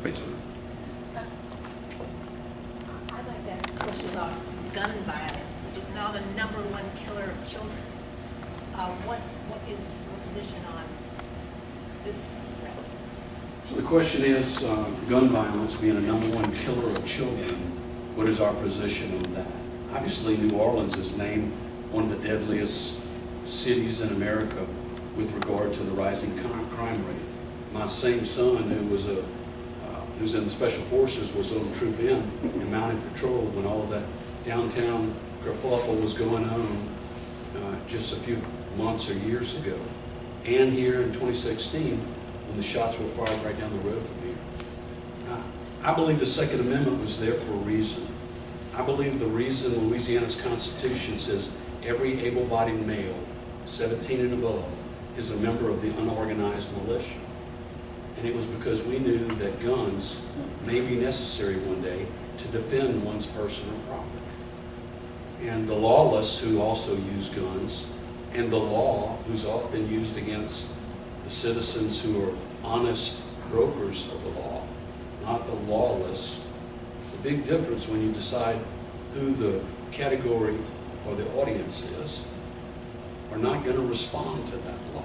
Right, sir. I'd like to ask a question about gun violence, which is now the #1 killer of children. What is your position on this threat? So the question is, gun violence being a #1 killer of children, what is our position on that? Obviously, New Orleans is named one of the deadliest cities in America with regard to the rising crime rate. My same son, who's in the Special Forces, was on Troop N in mounted patrol when all of that downtown kerfuffle was going on just a few months or years ago. And here in 2016, when the shots were fired right down the road from here. I believe the Second Amendment was there for a reason. I believe the reason Louisiana's Constitution says every able-bodied male, 17 and above, is a member of the unorganized militia. And it was because we knew that guns may be necessary one day to defend one's personal property. And the lawless who also use guns, and the law who's often used against the citizens who are honest brokers of the law, not the lawless. The big difference when you decide who the category or the audience is are not going to respond to that law.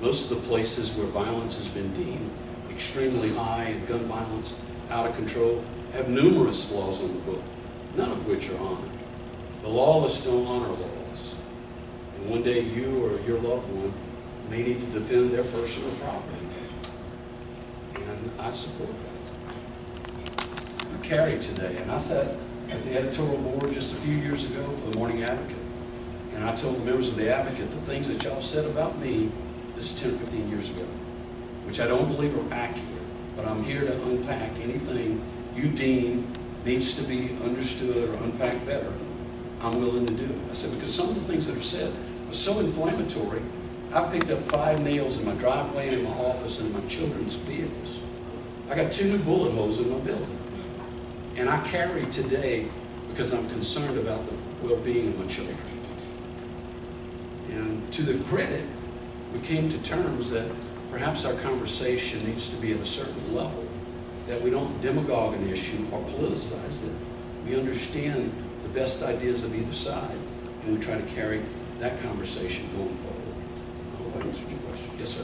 Most of the places where violence has been deemed extremely high and gun violence out of control have numerous laws on the book, none of which are honored. The lawless don't honor laws. And one day you or your loved one may need to defend their personal property. And I support that. I carry today, and I sat at the editorial board just a few years ago for the Morning Advocate. And I told the members of the Advocate the things that y'all said about me, this is 10 or 15 years ago, which I don't believe are accurate, but I'm here to unpack anything you deem needs to be understood or unpacked better. I'm willing to do it. I said, because some of the things that are said are so inflammatory. I've picked up 5 nails in my driveway and in my office and in my children's vehicles. I got 2 new bullet holes in my building. And I carry today because I'm concerned about the well-being of my children. And to the credit, we came to terms that perhaps our conversation needs to be at a certain level, that we don't demagogue an issue or politicize it. We understand the best ideas of either side, and we try to carry that conversation going forward. I hope I answered your question. Yes, sir.